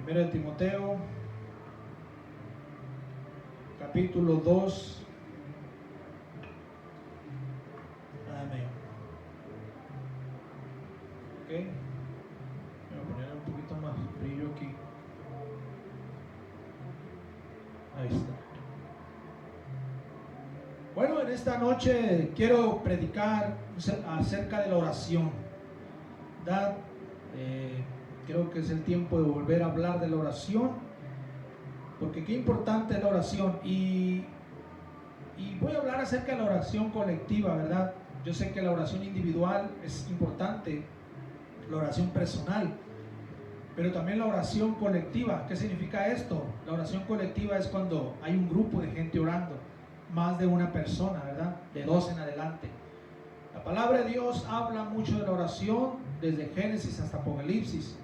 Primero de Timoteo, capítulo 2. Amén. Ok. Voy a poner un poquito más brillo aquí. Ahí está. Bueno, en esta noche quiero predicar acerca de la oración, ¿verdad? Creo que es el tiempo de volver a hablar de la oración, porque qué importante es la oración. Y voy a hablar acerca de la oración colectiva, ¿verdad? Yo sé que la oración individual es importante, la oración personal, pero también la oración colectiva. ¿Qué significa esto? La oración colectiva es cuando hay un grupo de gente orando, más de una persona, ¿verdad? De 2 en adelante. La palabra de Dios habla mucho de la oración, desde Génesis hasta Apocalipsis.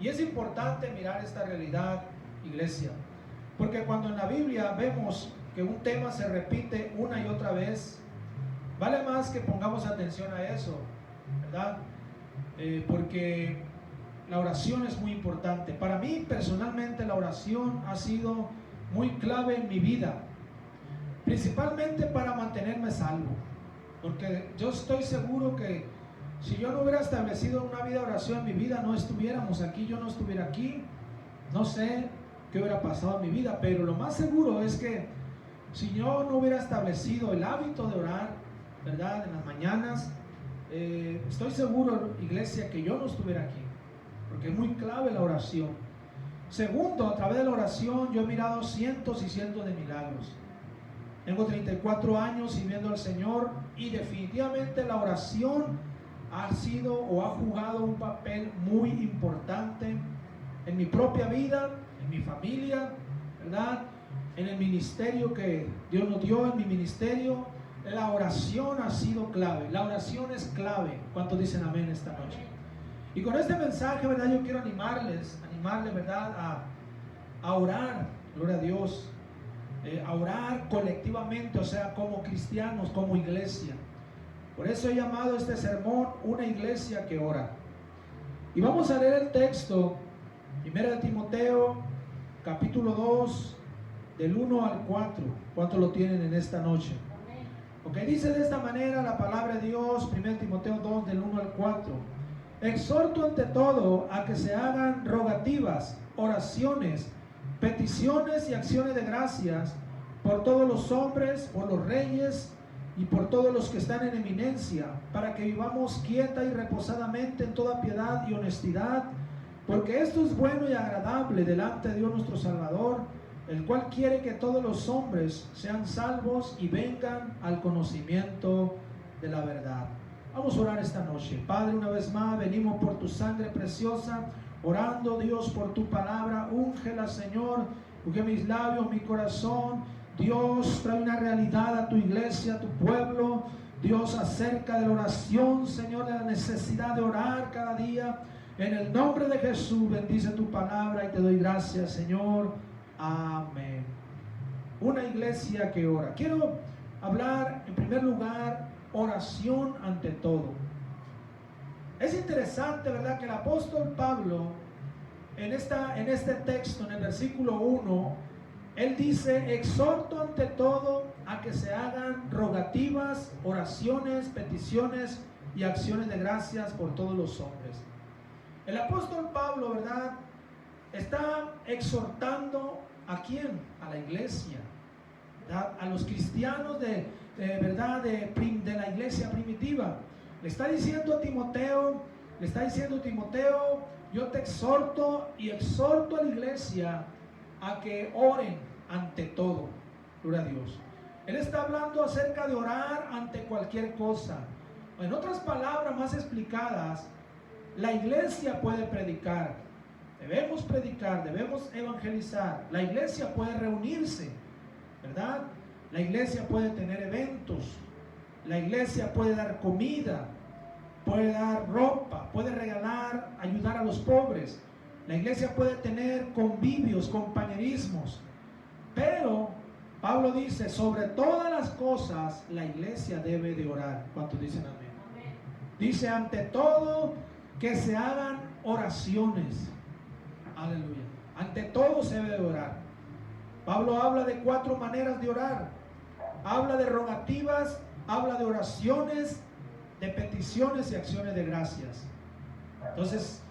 Y es importante mirar esta realidad, iglesia, porque cuando en la Biblia vemos que un tema se repite una y otra vez, vale más que pongamos atención a eso, ¿verdad? Porque la oración es muy importante. Para mí personalmente la oración ha sido muy clave en mi vida, principalmente para mantenerme salvo, porque yo estoy seguro que si yo no hubiera establecido una vida de oración en mi vida, no estuviéramos aquí, yo no estuviera aquí, no sé qué hubiera pasado en mi vida, pero lo más seguro es que si yo no hubiera establecido el hábito de orar, ¿verdad?, en las mañanas, estoy seguro, iglesia, que yo no estuviera aquí, porque es muy clave la oración. Segundo, a través de la oración yo he mirado cientos y cientos de milagros. Tengo 34 años sirviendo al Señor y definitivamente la oración ha sido o ha jugado un papel muy importante en mi propia vida, en mi familia, ¿verdad?, en el ministerio que Dios nos dio, en mi ministerio. La oración ha sido clave, la oración es clave. ¿Cuántos dicen amén esta noche? Y con este mensaje, ¿verdad?, yo quiero animarles, ¿verdad?, a orar, gloria a Dios, a orar colectivamente, o sea, como cristianos, como iglesia. Por eso he llamado este sermón Una iglesia que ora. Y vamos a leer el texto, 1 de Timoteo, capítulo 2, del 1 al 4. ¿Cuántos lo tienen en esta noche? Ok, dice de esta manera la palabra de Dios, 1 Timoteo 2, del 1 al 4. Exhorto ante todo a que se hagan rogativas, oraciones, peticiones y acciones de gracias por todos los hombres, por los reyes y por todos los que están en eminencia, para que vivamos quieta y reposadamente en toda piedad y honestidad, porque esto es bueno y agradable delante de Dios nuestro Salvador, el cual quiere que todos los hombres sean salvos y vengan al conocimiento de la verdad. Vamos a orar esta noche. Padre, una vez más venimos por tu sangre preciosa, orando, Dios, por tu palabra. Úngela, Señor, unge mis labios, mi corazón. Dios, trae una realidad a tu iglesia, a tu pueblo, Dios, acerca de la oración, Señor, de la necesidad de orar cada día. En el nombre de Jesús, bendice tu palabra y te doy gracias, Señor. Amén. Una iglesia que ora. Quiero hablar, en primer lugar, oración ante todo. Es interesante, ¿verdad?, que el apóstol Pablo, en este texto, en el versículo 1, él dice: exhorto ante todo a que se hagan rogativas, oraciones, peticiones y acciones de gracias por todos los hombres. El apóstol Pablo, ¿verdad?, está exhortando ¿a quién? A la iglesia, ¿verdad?, a los cristianos ¿verdad?, de la iglesia primitiva. Le está diciendo a Timoteo, yo te exhorto y exhorto a la iglesia a que oren ante todo. Gloria a Dios. Él está hablando acerca de orar ante cualquier cosa. En otras palabras más explicadas, la iglesia puede predicar, debemos evangelizar, la iglesia puede reunirse, ¿verdad? La iglesia puede tener eventos, la iglesia puede dar comida, puede dar ropa, puede regalar, ayudar a los pobres. La iglesia puede tener convivios, compañerismos, pero Pablo dice: sobre todas las cosas la iglesia debe de orar. ¿Cuántos dicen amén? Amén. Dice: ante todo que se hagan oraciones. Aleluya. Ante todo se debe de orar. Pablo habla de 4 maneras de orar. Habla de rogativas, habla de oraciones, de peticiones y acciones de gracias. Entonces,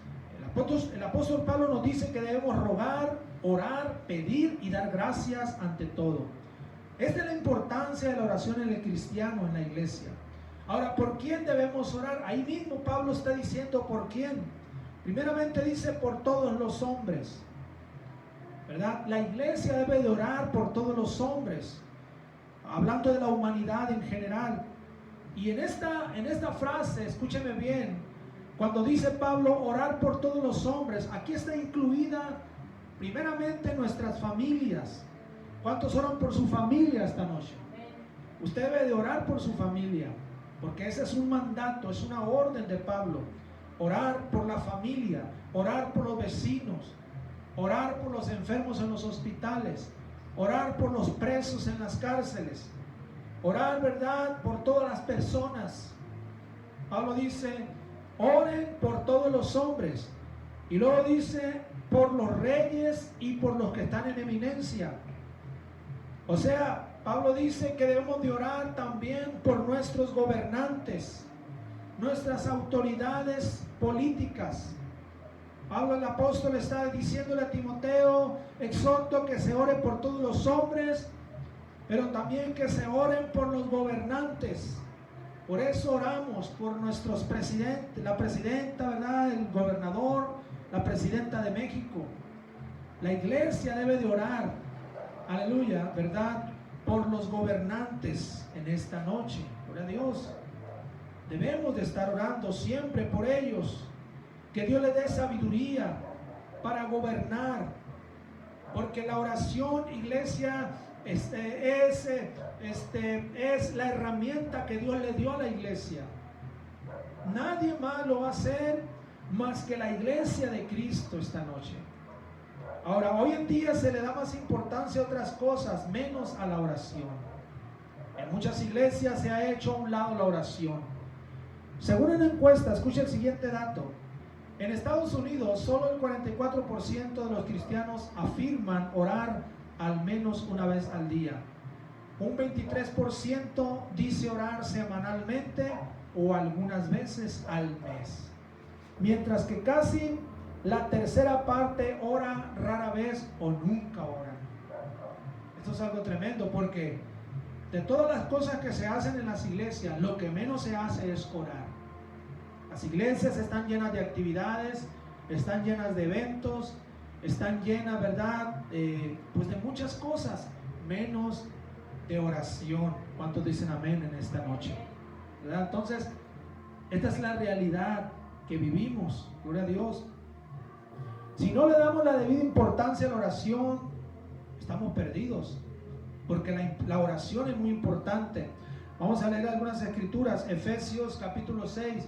el apóstol Pablo nos dice que debemos rogar, orar, pedir y dar gracias ante todo. Esta es la importancia de la oración en el cristiano, en la iglesia. Ahora, ¿por quién debemos orar? Ahí mismo Pablo está diciendo por quién. Primeramente dice por todos los hombres, ¿verdad? La iglesia debe de orar por todos los hombres, hablando de la humanidad en general. Y en esta frase, escúcheme bien, cuando dice Pablo orar por todos los hombres, aquí está incluida primeramente nuestras familias. ¿Cuántos oran por su familia esta noche? Usted debe de orar por su familia, porque ese es un mandato, es una orden de Pablo. Orar por la familia, orar por los vecinos, orar por los enfermos en los hospitales, orar por los presos en las cárceles, orar, ¿verdad?, por todas las personas. Pablo dice, oren por todos los hombres. Y luego dice, por los reyes y por los que están en eminencia. O sea, Pablo dice que debemos de orar también por nuestros gobernantes, nuestras autoridades políticas. Pablo el apóstol está diciéndole a Timoteo, exhorto que se ore por todos los hombres, pero también que se oren por los gobernantes. Por eso oramos por nuestros presidentes, la presidenta, ¿verdad?, el gobernador, la presidenta de México. La iglesia debe de orar, aleluya, ¿verdad?, por los gobernantes en esta noche. Gloria a Dios. Debemos de estar orando siempre por ellos, que Dios les dé sabiduría para gobernar, porque la oración, iglesia, es la herramienta que Dios le dio a la iglesia. Nadie más lo va a hacer más que la iglesia de Cristo esta noche. Ahora, hoy en día se le da más importancia a otras cosas, menos a la oración. En muchas iglesias se ha hecho a un lado la oración. Según una encuesta, escucha el siguiente dato. En Estados Unidos, solo el 44% de los cristianos afirman orar al menos una vez al día. Un 23% dice orar semanalmente o algunas veces al mes. Mientras que casi la tercera parte ora rara vez o nunca ora. Esto es algo tremendo, porque de todas las cosas que se hacen en las iglesias, lo que menos se hace es orar. Las iglesias están llenas de actividades, están llenas de eventos, están llenas, ¿verdad?, pues de muchas cosas, menos de oración. ¿Cuántos dicen amén en esta noche? ¿Verdad? Entonces, esta es la realidad que vivimos, gloria a Dios. Si no le damos la debida importancia a la oración, estamos perdidos, porque la oración es muy importante. Vamos a leer algunas escrituras. Efesios capítulo 6,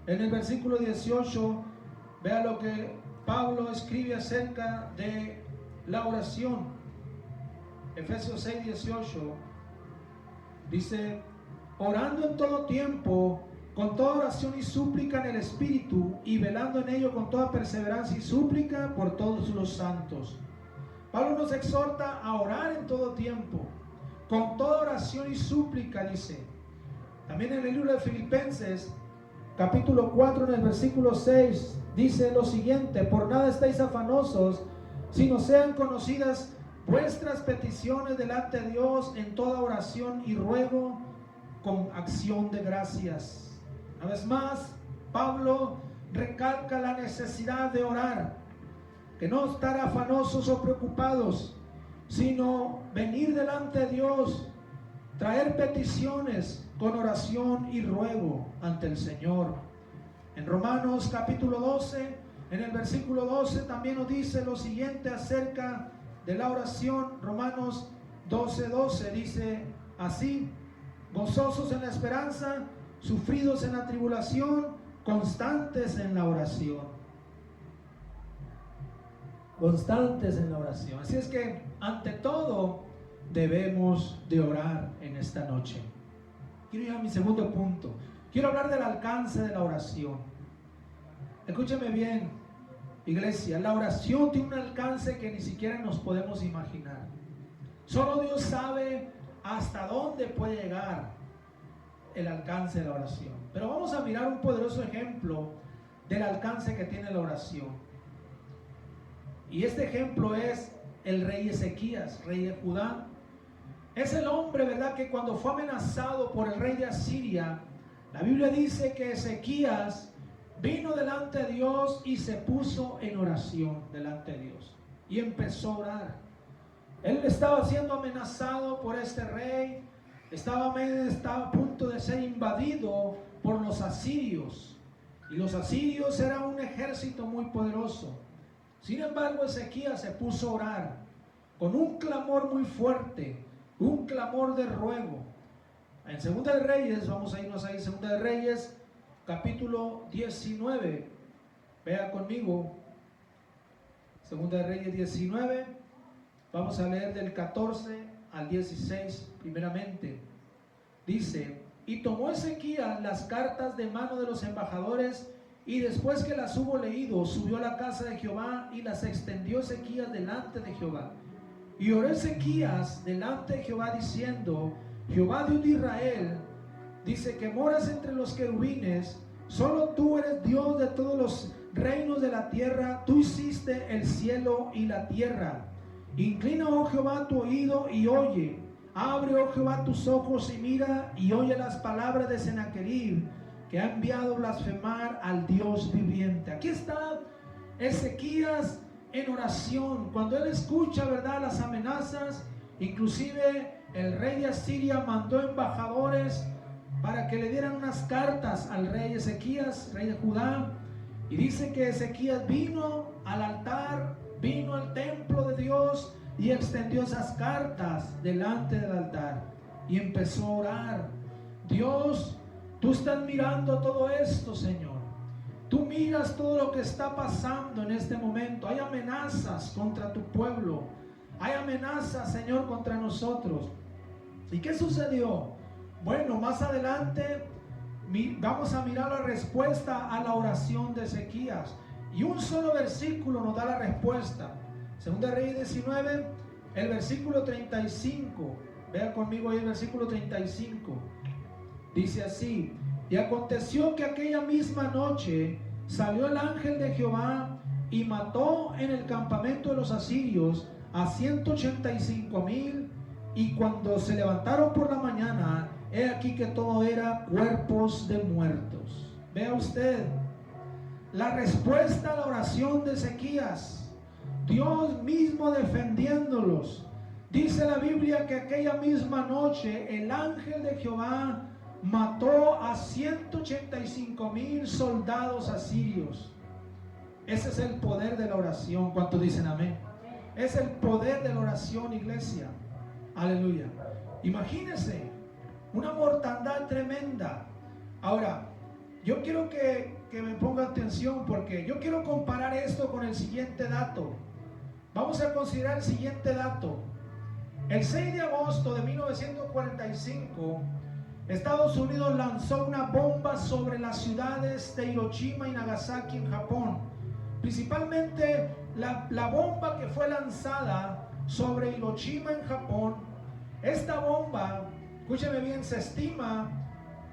en el versículo 18, vea lo que Pablo escribe acerca de la oración. Efesios 6, 18 dice, orando en todo tiempo, con toda oración y súplica en el Espíritu, y velando en ello con toda perseverancia y súplica por todos los santos. Pablo nos exhorta a orar en todo tiempo, con toda oración y súplica, dice. También en el libro de Filipenses, capítulo 4, en el versículo 6, dice lo siguiente: por nada estáis afanosos, sino sean conocidas vuestras peticiones delante de Dios en toda oración y ruego con acción de gracias. Una vez más, Pablo recalca la necesidad de orar, que no estar afanosos o preocupados, sino venir delante de Dios, traer peticiones con oración y ruego ante el Señor. En Romanos capítulo 12, en el versículo 12 también nos dice lo siguiente acerca de la oración. Romanos 12:12 dice así: gozosos en la esperanza, sufridos en la tribulación, constantes en la oración. Constantes en la oración. Así es que ante todo debemos de orar en esta noche. Quiero ir a mi segundo punto. Quiero hablar del alcance de la oración. Escúcheme bien. Iglesia, la oración tiene un alcance que ni siquiera nos podemos imaginar. Solo Dios sabe hasta dónde puede llegar el alcance de la oración. Pero vamos a mirar un poderoso ejemplo del alcance que tiene la oración. Y este ejemplo es el rey Ezequías, rey de Judá. Es el hombre, ¿verdad?, que cuando fue amenazado por el rey de Asiria, la Biblia dice que Ezequías vino delante de Dios y se puso en oración delante de Dios. Y empezó a orar. Él estaba siendo amenazado por este rey. Estaba a punto de ser invadido por los asirios. Y los asirios eran un ejército muy poderoso. Sin embargo, Ezequías se puso a orar con un clamor muy fuerte, un clamor de ruego. En Segunda de Reyes, vamos a irnos ahí, Segunda de Reyes, capítulo 19. Vea conmigo. Segunda de Reyes 19. Vamos a leer del 14 al 16 primeramente. Dice: y tomó Ezequías las cartas de mano de los embajadores, y después que las hubo leído, subió a la casa de Jehová y las extendió Ezequías delante de Jehová. Y oró Ezequías delante de Jehová diciendo: Jehová Dios de Israel, dice que moras entre los querubines, solo tú eres Dios de todos los reinos de la tierra, tú hiciste el cielo y la tierra. Inclina, oh Jehová, tu oído y oye. Abre, oh Jehová, tus ojos y mira y oye las palabras de Sennacherib, que ha enviado blasfemar al Dios viviente. Aquí está Ezequías en oración. Cuando él escucha, ¿verdad?, las amenazas, inclusive el rey de Asiria mandó embajadores para que le dieran unas cartas al rey Ezequías, rey de Judá. Y dice que Ezequías vino al altar, vino al templo de Dios y extendió esas cartas delante del altar y empezó a orar. Dios, tú estás mirando todo esto, Señor. Tú miras todo lo que está pasando en este momento. Hay amenazas contra tu pueblo. Hay amenazas, Señor, contra nosotros. ¿Y qué sucedió? Bueno, más adelante vamos a mirar la respuesta a la oración de Ezequías. Y un solo versículo nos da la respuesta. Segunda de Reyes 19, el versículo 35. Vea conmigo ahí el versículo 35. Dice así: y aconteció que aquella misma noche salió el ángel de Jehová y mató en el campamento de los asirios a 185,000, y cuando se levantaron por la mañana, he aquí que todo era cuerpos de muertos. Vea usted la respuesta a la oración de Ezequías, Dios mismo defendiéndolos. Dice la Biblia que aquella misma noche el ángel de Jehová mató a 185,000 soldados asirios. Ese es el poder de la oración. ¿Cuántos dicen amén? Es el poder de la oración, iglesia. Aleluya. Imagínense una mortandad tremenda. Ahora, yo quiero que me ponga atención, porque yo quiero comparar esto con el siguiente dato. Vamos a considerar el siguiente dato. El 6 de agosto de 1945, Estados Unidos lanzó una bomba sobre las ciudades de Hiroshima y Nagasaki en Japón. Principalmente la bomba que fue lanzada sobre Hiroshima en Japón. Esta bomba, escúcheme bien, se estima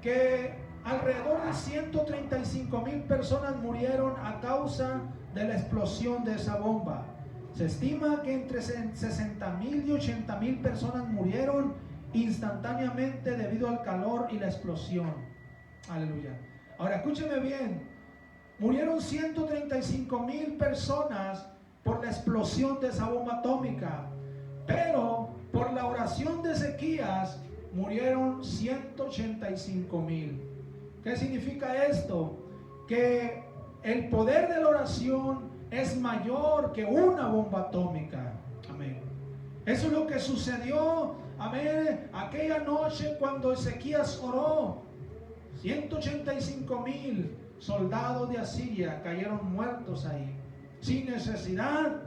que alrededor de 135,000 personas murieron a causa de la explosión de esa bomba. Se estima que entre 60,000 y 80,000 personas murieron instantáneamente debido al calor y la explosión. Aleluya. Ahora escúcheme bien, murieron 135,000 personas por la explosión de esa bomba atómica, pero por la oración de Ezequías murieron 185,000. ¿Qué significa esto? Que el poder de la oración es mayor que una bomba atómica. Amén. Eso es lo que sucedió, amén, aquella noche cuando Ezequías oró. 185,000 soldados de Asiria cayeron muertos ahí, sin necesidad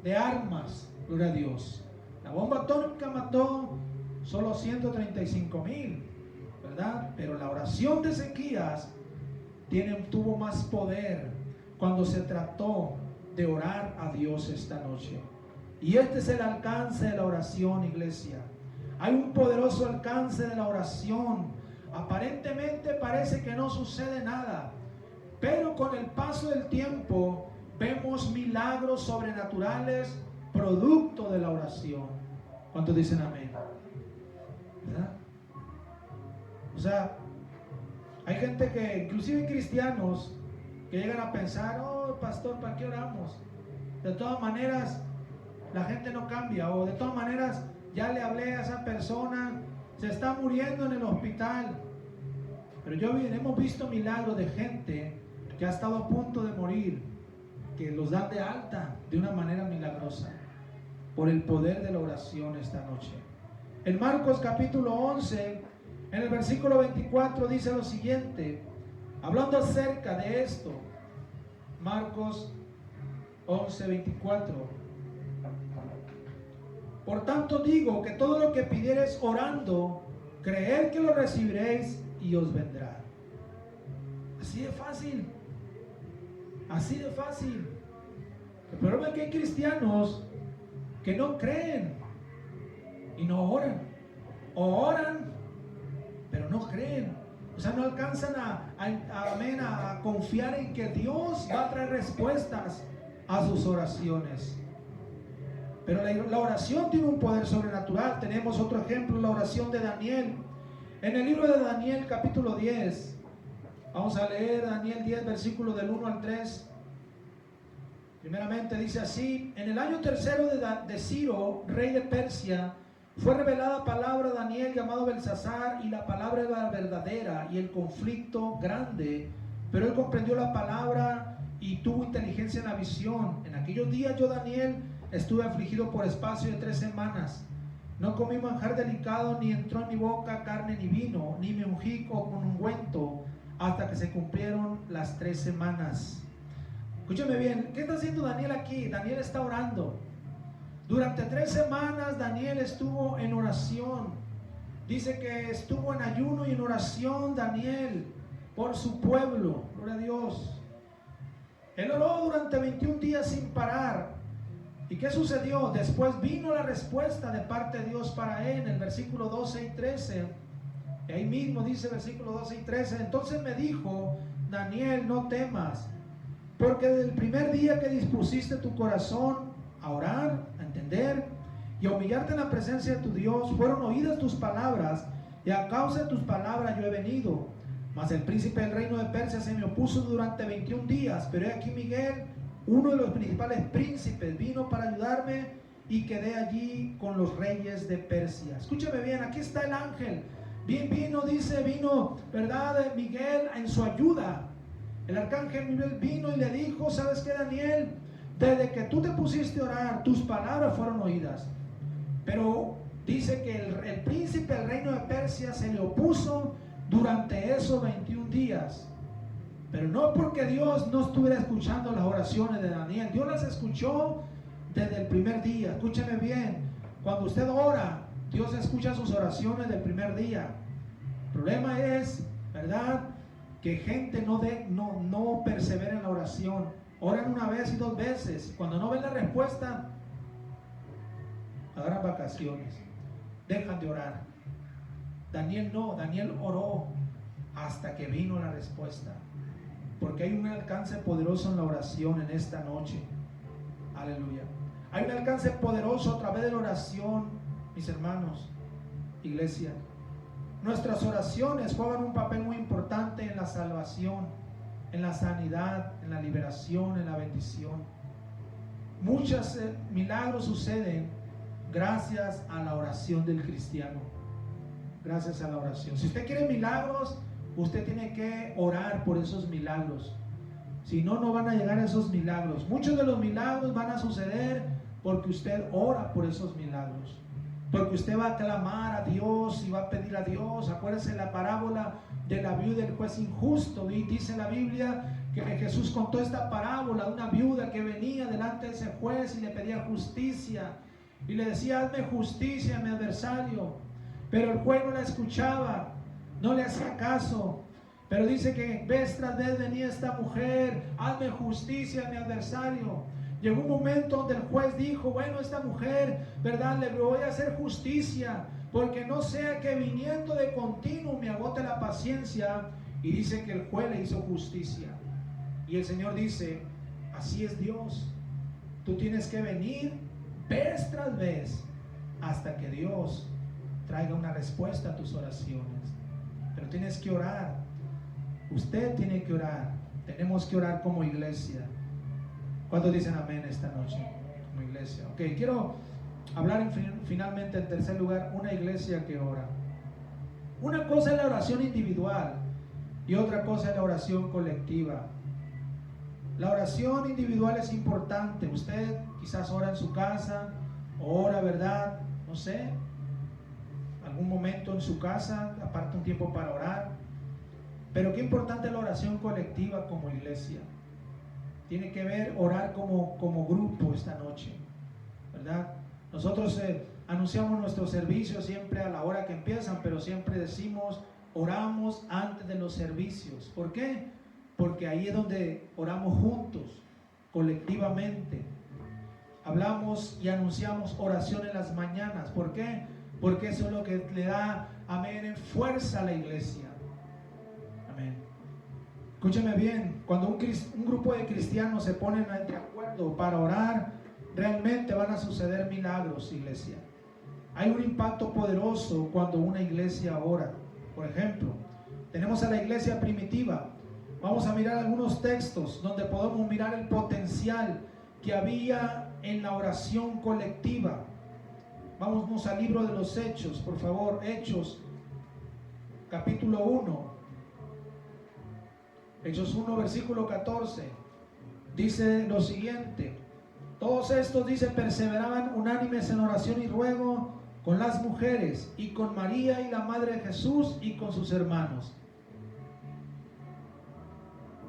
de armas. Gloria a Dios. La bomba atómica mató solo 135,000, ¿verdad? Pero la oración de Ezequías tuvo más poder cuando se trató de orar a Dios esta noche. Y este es el alcance de la oración, iglesia. Hay un poderoso alcance de la oración. Aparentemente parece que no sucede nada, pero con el paso del tiempo vemos milagros sobrenaturales producto de la oración. ¿Cuántos dicen amén? ¿Verdad? O sea, hay gente que, inclusive cristianos, que llegan a pensar: oh, pastor, ¿para qué oramos? De todas maneras, la gente no cambia, o de todas maneras, ya le hablé a esa persona, se está muriendo en el hospital. Pero hemos visto milagros de gente que ha estado a punto de morir, que los dan de alta de una manera milagrosa, por el poder de la oración esta noche. En Marcos capítulo 11, en el versículo 24 dice lo siguiente, hablando acerca de esto. Marcos 11, 24. Por tanto digo que todo lo que pidiereis orando, creed que lo recibiréis y os vendrá. Así de fácil. Así de fácil. El problema es que hay cristianos que no creen y no oran. O oran, pero no creen. O sea, no alcanzan a confiar en que Dios va a traer respuestas a sus oraciones. Pero la oración tiene un poder sobrenatural. Tenemos otro ejemplo, la oración de Daniel. En el libro de Daniel capítulo 10, vamos a leer Daniel 10, versículo del 1 al 3. Primeramente dice así: en el año tercero de Ciro, rey de Persia, fue revelada palabra a Daniel llamado Belsasar, y la palabra era verdadera y el conflicto grande, pero él comprendió la palabra y tuvo inteligencia en la visión. En aquellos días yo, Daniel, estuve afligido por espacio de 3 semanas. No comí manjar delicado, ni entró en mi boca carne ni vino, ni me ungí con ungüento, hasta que se cumplieron las 3 semanas. Escúchame bien, ¿qué está haciendo Daniel aquí? Daniel está orando. Durante 3 semanas Daniel estuvo en oración. Dice que estuvo en ayuno y en oración Daniel por su pueblo. Gloria a Dios. Él oró durante 21 días sin parar. ¿Y qué sucedió? Después vino la respuesta de parte de Dios para él en el versículo 12 y 13. Y ahí mismo dice versículo 12 y 13. Entonces me dijo: Daniel, no temas, porque desde el primer día que dispusiste tu corazón a orar, a entender y a humillarte en la presencia de tu Dios, fueron oídas tus palabras, y a causa de tus palabras yo he venido. Mas el príncipe del reino de Persia se me opuso durante 21 días, pero he aquí Miguel, uno de los principales príncipes, vino para ayudarme, y quedé allí con los reyes de Persia. Escúchame bien, aquí está el ángel. Vino, ¿verdad? Miguel en su ayuda. El arcángel Miguel vino y le dijo: ¿sabes qué, Daniel? Desde que tú te pusiste a orar, tus palabras fueron oídas. Pero dice que el príncipe del reino de Persia se le opuso durante esos 21 días. Pero no porque Dios no estuviera escuchando las oraciones de Daniel. Dios las escuchó desde el primer día. Escúcheme bien, cuando usted ora, Dios escucha sus oraciones del primer día. El problema es, ¿verdad?, que gente no persevera en la oración. Oran una vez y 2 veces. Cuando no ven la respuesta, agarran vacaciones, dejan de orar. Daniel no, Daniel oró hasta que vino la respuesta. Porque hay un alcance poderoso en la oración en esta noche. Aleluya. Hay un alcance poderoso a través de la oración, mis hermanos, iglesia. Nuestras oraciones juegan un papel muy importante en la salvación, en la sanidad, en la liberación, en la bendición. Muchos milagros suceden gracias a la oración del cristiano. Gracias a la oración. Si usted quiere milagros, usted tiene que orar por esos milagros. Si no, no van a llegar esos milagros. Muchos de los milagros van a suceder porque usted ora por esos milagros. Porque usted va a clamar a Dios y va a pedir a Dios. Acuérdense la parábola de la viuda y el juez injusto. Y dice la Biblia que Jesús contó esta parábola de una viuda que venía delante de ese juez y le pedía justicia. Y le decía: hazme justicia a mi adversario. Pero el juez no la escuchaba, no le hacía caso. Pero dice que vez tras vez venía esta mujer: hazme justicia a mi adversario. Llegó un momento donde el juez dijo, bueno, esta mujer, ¿verdad? Le voy a hacer justicia, porque no sea que viniendo de continuo me agote la paciencia. Y dice que el juez le hizo justicia. Y el Señor dice, así es Dios. Tú tienes que venir vez tras vez hasta que Dios traiga una respuesta a tus oraciones. Pero tienes que orar. Usted tiene que orar. Tenemos que orar como iglesia. ¿Cuántos dicen amén esta noche? Como iglesia. Ok, quiero hablar finalmente en tercer lugar, una iglesia que ora. Una cosa es la oración individual y otra cosa es la oración colectiva. La oración individual es importante. Usted quizás ora en su casa, ora, ¿verdad? No sé, algún momento en su casa, aparte un tiempo para orar. Pero qué importante es la oración colectiva como iglesia. Tiene que ver orar como grupo esta noche, ¿verdad? Nosotros anunciamos nuestros servicios siempre a la hora que empiezan, pero siempre decimos, oramos antes de los servicios. ¿Por qué? Porque ahí es donde oramos juntos, colectivamente. Hablamos y anunciamos oración en las mañanas. ¿Por qué? Porque eso es lo que le da, amén, fuerza a la iglesia. Amén. Escúcheme bien, cuando un grupo de cristianos se ponen de acuerdo para orar, realmente van a suceder milagros, iglesia. Hay un impacto poderoso cuando una iglesia ora. Por ejemplo, tenemos a la iglesia primitiva. Vamos a mirar algunos textos donde podemos mirar el potencial que había en la oración colectiva. Vámonos al libro de los Hechos, por favor. Hechos, capítulo 1. Hechos 1, versículo 14. Dice lo siguiente. Todos estos, dice, perseveraban unánimes en oración y ruego con las mujeres y con María y la madre de Jesús y con sus hermanos.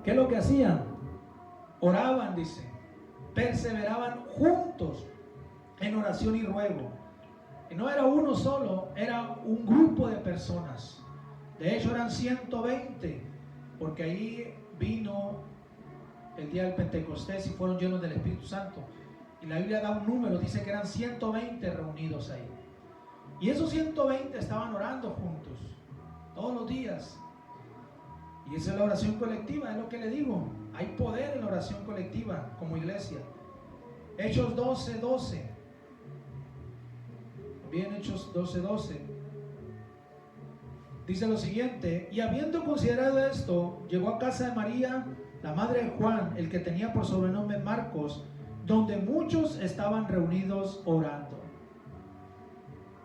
¿Qué es lo que hacían? Oraban, dice. Perseveraban juntos en oración y ruego. Y no era uno solo, era un grupo de personas. De hecho eran 120, porque ahí vino el día del Pentecostés y fueron llenos del Espíritu Santo. Y la Biblia da un número, dice que eran 120 reunidos ahí. Y esos 120 estaban orando juntos, todos los días. Y esa es la oración colectiva, es lo que le digo. Hay poder en la oración colectiva como iglesia. Hechos 12:12. Bien, Hechos 12:12. Dice lo siguiente: y habiendo considerado esto, llegó a casa de María, la madre de Juan, el que tenía por sobrenombre Marcos, donde muchos estaban reunidos orando.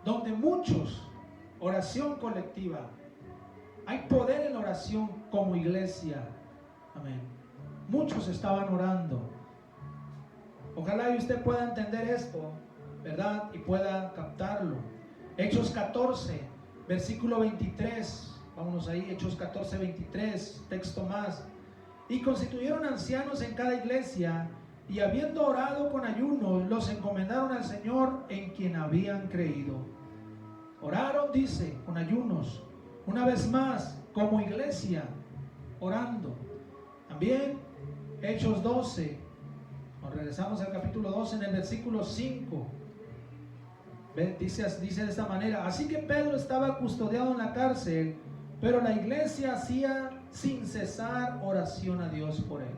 Donde muchos, oración colectiva. Hay poder en la oración como iglesia. Amén. Muchos estaban orando. Ojalá y usted pueda entender esto, ¿verdad? Y pueda captarlo. Hechos 14, versículo 23. Vámonos ahí, Hechos 14, 23, texto más. Y constituyeron ancianos en cada iglesia, y habiendo orado con ayuno, los encomendaron al Señor en quien habían creído. Oraron, dice, con ayunos. Una vez más, como iglesia, orando. También, Hechos 12. Nos regresamos al capítulo 12 en el versículo 5. Dice de esta manera: así que Pedro estaba custodiado en la cárcel, pero la iglesia hacía sin cesar oración a Dios por él.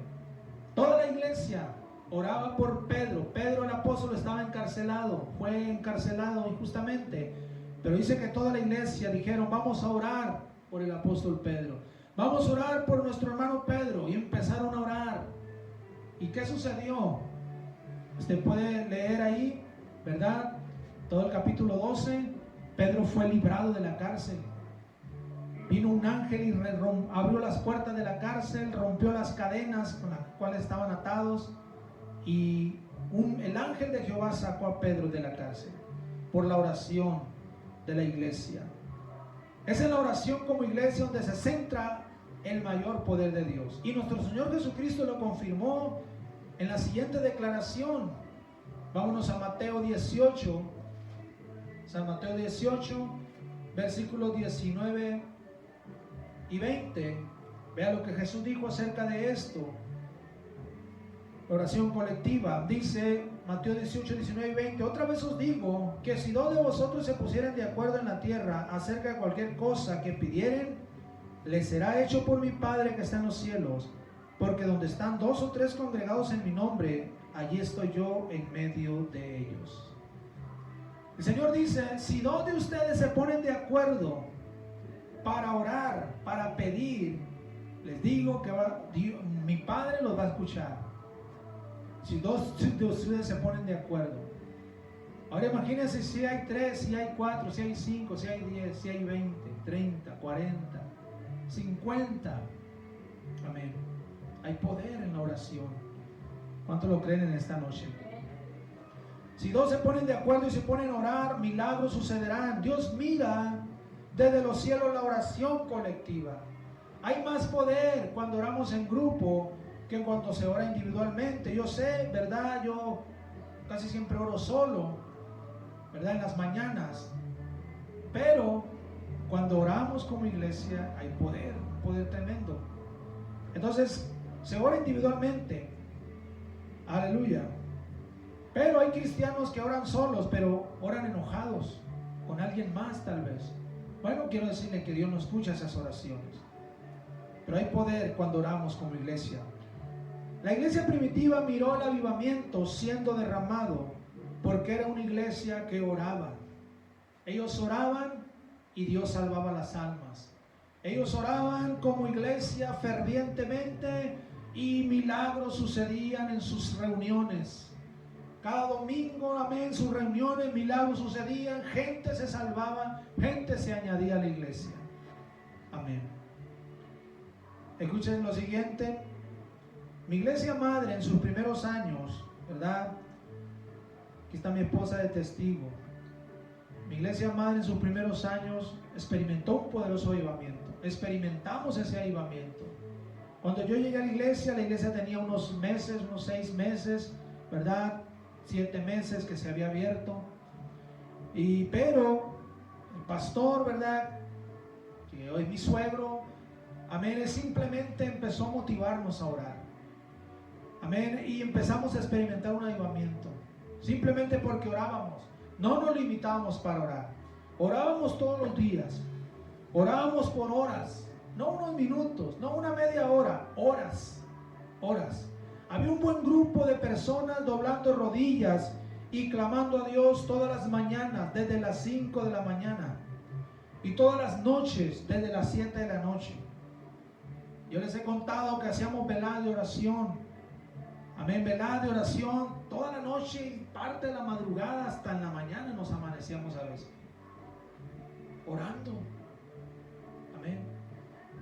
Toda la iglesia oraba por Pedro. Pedro el apóstol estaba encarcelado, fue encarcelado injustamente, pero dice que toda la iglesia dijeron: vamos a orar por el apóstol Pedro, vamos a orar por nuestro hermano Pedro, y empezaron a orar. ¿Y qué sucedió? Usted puede leer ahí, ¿verdad? Todo el capítulo 12. Pedro fue librado de la cárcel. Vino un ángel y abrió las puertas de la cárcel, rompió las cadenas con las cuales estaban atados, y el ángel de Jehová sacó a Pedro de la cárcel por la oración de la iglesia. Es en la oración como iglesia donde se centra el mayor poder de Dios, y nuestro Señor Jesucristo lo confirmó en la siguiente declaración. Vámonos a Mateo 18, San Mateo 18, versículos 19 y 20. Vea lo que Jesús dijo acerca de esto. Oración colectiva. Dice Mateo 18, 19 y 20: otra vez os digo que si dos de vosotros se pusieren de acuerdo en la tierra acerca de cualquier cosa que pidieren, les será hecho por mi Padre que está en los cielos. Porque donde están dos o tres congregados en mi nombre, allí estoy yo en medio de ellos. El Señor dice: si dos de ustedes se ponen de acuerdo para orar, para pedir, les digo que mi Padre los va a escuchar. Si dos de ustedes se ponen de acuerdo. Ahora imagínense si hay 3, si hay 4, si hay 5, si hay 10, si hay 20, 30, 40, 50. Amén. Hay poder en la oración. ¿Cuántos lo creen en esta noche? Si dos se ponen de acuerdo y se ponen a orar, milagros sucederán. Dios mira desde los cielos la oración colectiva. Hay más poder cuando oramos en grupo que cuando se ora individualmente. Yo sé, ¿verdad? Yo casi siempre oro solo, ¿verdad? En las mañanas. Pero cuando oramos como iglesia hay poder, un poder tremendo. Entonces, se ora individualmente. Aleluya. Pero hay cristianos que oran solos, pero oran enojados con alguien más tal vez. Bueno, quiero decirle que Dios no escucha esas oraciones. Pero hay poder cuando oramos como iglesia. La iglesia primitiva miró el avivamiento siendo derramado porque era una iglesia que oraba. Ellos oraban y Dios salvaba las almas. Ellos oraban como iglesia fervientemente y milagros sucedían en sus reuniones. Cada domingo, amén, sus reuniones, milagros sucedían, gente se salvaba, gente se añadía a la iglesia. Amén. Escuchen lo siguiente. Mi iglesia madre en sus primeros años, ¿verdad? Aquí está mi esposa de testigo. Mi iglesia madre en sus primeros años experimentó un poderoso avivamiento. Experimentamos ese avivamiento. Cuando yo llegué a la iglesia tenía unos meses, unos 6 meses, ¿verdad? 7 meses que se había abierto. Pero el pastor, ¿verdad? Que hoy es mi suegro, amén, él simplemente empezó a motivarnos a orar. Amén, y empezamos a experimentar un avivamiento. Simplemente porque orábamos. No nos limitábamos para orar. Orábamos todos los días. Orábamos por horas. No unos minutos, no una media hora. Horas. Había un buen grupo de personas doblando rodillas y clamando a Dios todas las mañanas, desde las 5 de la mañana. Y todas las noches, desde las 7 de la noche. Yo les he contado que hacíamos velada de oración. Amén, velada de oración toda la noche y parte de la madrugada hasta en la mañana nos amanecíamos a veces orando. Amén.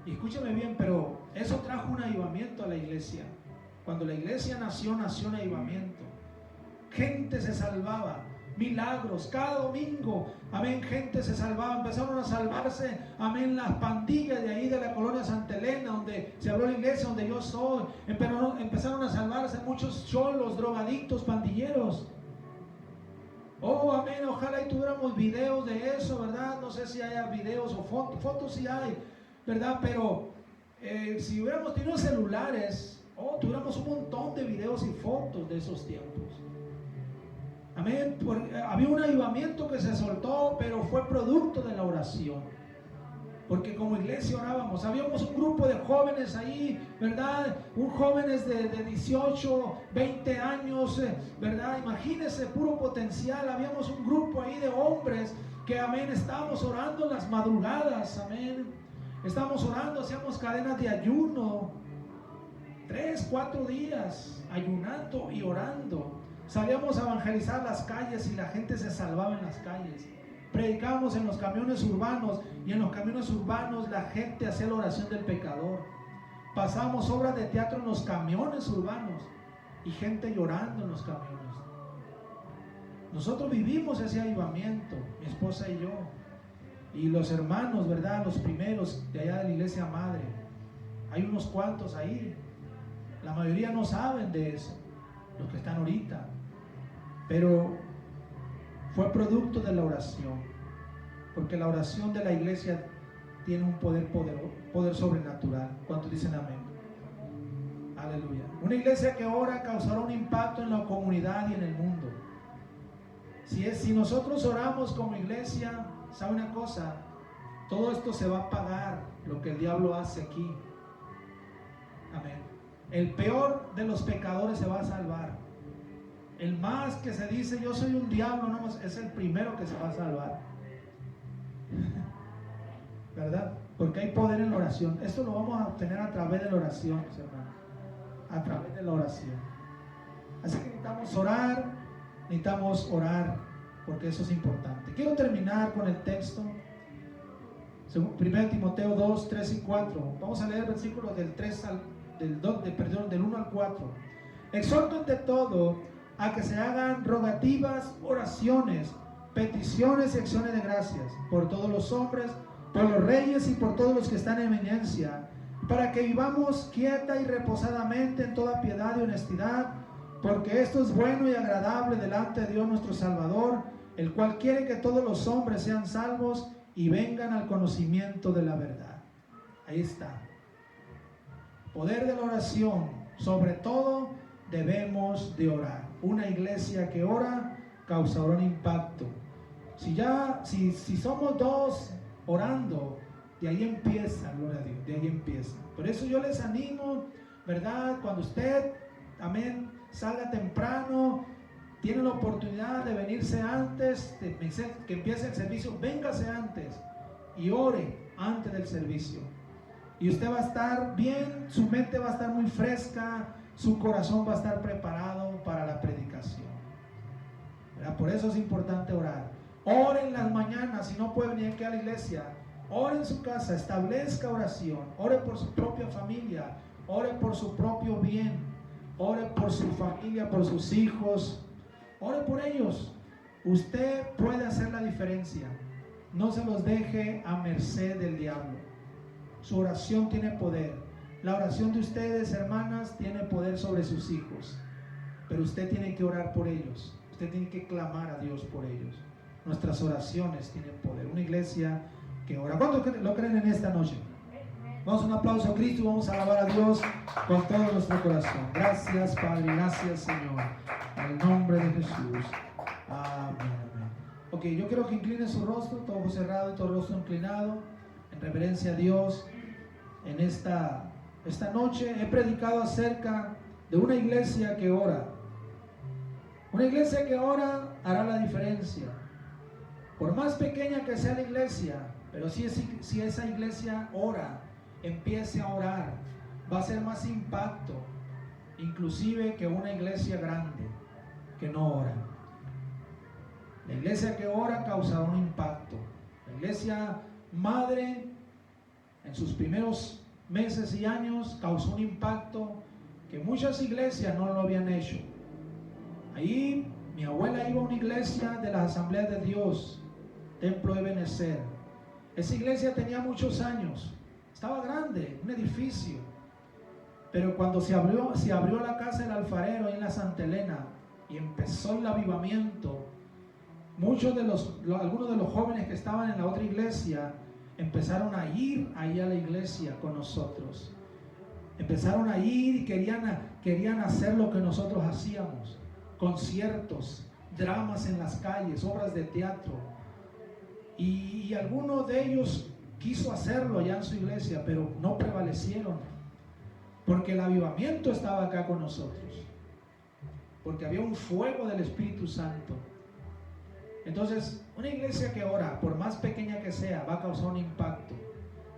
Y escúchame bien, pero eso trajo un avivamiento a la iglesia. Cuando la iglesia nació un avivamiento. Gente se salvaba, milagros, cada domingo, amén, gente se salvaba, empezaron a salvarse, amén, las pandillas de ahí de la colonia Santa Elena, donde se abrió la iglesia, donde yo soy, empezaron a salvarse muchos cholos, drogadictos, pandilleros. Oh, amén, ojalá y tuviéramos videos de eso, ¿verdad? No sé si haya videos o fotos sí hay, ¿verdad? Pero si hubiéramos tenido celulares, tuviéramos un montón de videos y fotos de esos tiempos. Amén. Había un avivamiento que se soltó, pero fue producto de la oración. Porque como iglesia orábamos. Habíamos un grupo de jóvenes ahí, ¿verdad? Jóvenes de 18, 20 años, ¿verdad? Imagínense, puro potencial. Habíamos un grupo ahí de hombres que, amén, estábamos orando en las madrugadas, amén. Estábamos orando, hacíamos cadenas de ayuno. 3, 4 días ayunando y orando. Salíamos a evangelizar las calles y la gente se salvaba en las calles. Predicábamos en los camiones urbanos y en los camiones urbanos la gente hacía la oración del pecador. Pasábamos obras de teatro en los camiones urbanos y gente llorando en los camiones. Nosotros vivimos ese avivamiento, mi esposa y yo, y los hermanos, ¿verdad? Los primeros de allá de la iglesia madre. Hay unos cuantos ahí. La mayoría no saben de eso, los que están ahorita. Pero fue producto de la oración, porque la oración de la iglesia tiene un poder sobrenatural. ¿Cuántos dicen amén? Aleluya. Una iglesia que ora causará un impacto en la comunidad y en el mundo. Si nosotros oramos como iglesia, ¿sabe una cosa? Todo esto se va a pagar, lo que el diablo hace aquí. Amén. El peor de los pecadores se va a salvar. El más que se dice yo soy un diablo, no, es el primero que se va a salvar. ¿Verdad? Porque hay poder en la oración. Esto lo vamos a obtener a través de la oración, mis hermanos. A través de la oración. Así que necesitamos orar, porque eso es importante. Quiero terminar con el texto. 1 Timoteo 2, 3 y 4. Vamos a leer versículos del 1 al 4. Exhorto ante todo a que se hagan rogativas, oraciones, peticiones y acciones de gracias por todos los hombres, por los reyes y por todos los que están en eminencia, para que vivamos quieta y reposadamente en toda piedad y honestidad, porque esto es bueno y agradable delante de Dios nuestro Salvador, el cual quiere que todos los hombres sean salvos y vengan al conocimiento de la verdad. Ahí está. Poder de la oración. Sobre todo debemos de orar. Una iglesia que ora causará un impacto. Si somos dos orando, de ahí empieza, gloria a Dios, de ahí empieza. Por eso yo les animo, ¿verdad? Cuando usted, amén, salga temprano, tiene la oportunidad de venirse antes, que empiece el servicio, véngase antes y ore antes del servicio. Y usted va a estar bien, su mente va a estar muy fresca, su corazón va a estar preparado para la predicación. ¿Verdad? Por eso es importante orar. Ore en las mañanas, si no puede venir aquí a la iglesia, ore en su casa, establezca oración, ore por su propia familia, ore por su propio bien, ore por su familia, por sus hijos, ore por ellos. Usted puede hacer la diferencia. No se los deje a merced del diablo. Su oración tiene poder. La oración de ustedes, hermanas, tiene poder sobre sus hijos. Pero usted tiene que orar por ellos. Usted tiene que clamar a Dios por ellos. Nuestras oraciones tienen poder. Una iglesia que ora. ¿Cuántos lo creen en esta noche? Vamos a un aplauso a Cristo y vamos a alabar a Dios con todo nuestro corazón. Gracias, Padre. Gracias, Señor. En el nombre de Jesús. Amén. Ok, yo quiero que incline su rostro, todo ojo cerrado y todo rostro inclinado, en reverencia a Dios. En esta noche he predicado acerca de una iglesia que ora. Una iglesia que ora hará la diferencia. Por más pequeña que sea la iglesia, pero si esa iglesia ora, empiece a orar, va a ser más impacto, inclusive que una iglesia grande que no ora. La iglesia que ora causará un impacto. La iglesia madre en sus primeros meses y años causó un impacto que muchas iglesias no lo habían hecho. Ahí mi abuela iba a una iglesia de las Asambleas de Dios, Templo de Benecer. Esa iglesia tenía muchos años, estaba grande, un edificio, pero cuando se abrió la casa del alfarero ahí en la Santa Elena y empezó el avivamiento, algunos de los jóvenes que estaban en la otra iglesia empezaron a ir ahí a la iglesia con nosotros. Empezaron a ir y querían hacer lo que nosotros hacíamos: conciertos, dramas en las calles, obras de teatro. Y alguno de ellos quiso hacerlo allá en su iglesia, pero no prevalecieron, porque el avivamiento estaba acá con nosotros, porque había un fuego del Espíritu Santo. Entonces, una iglesia que ora, por más pequeña que sea, va a causar un impacto.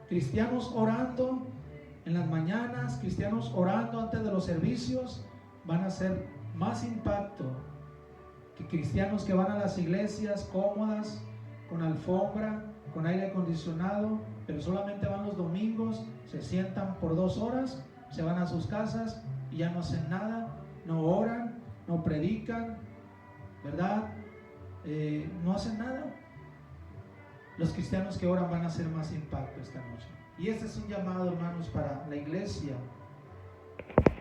Cristianos orando en las mañanas, cristianos orando antes de los servicios, van a hacer más impacto que cristianos que van a las iglesias cómodas, con alfombra, con aire acondicionado, pero solamente van los domingos, se sientan por 2 horas, se van a sus casas y ya no hacen nada, no oran, no predican, ¿verdad? No hacen nada. Los cristianos que oran van a hacer más impacto esta noche. Y este es un llamado, hermanos, para la iglesia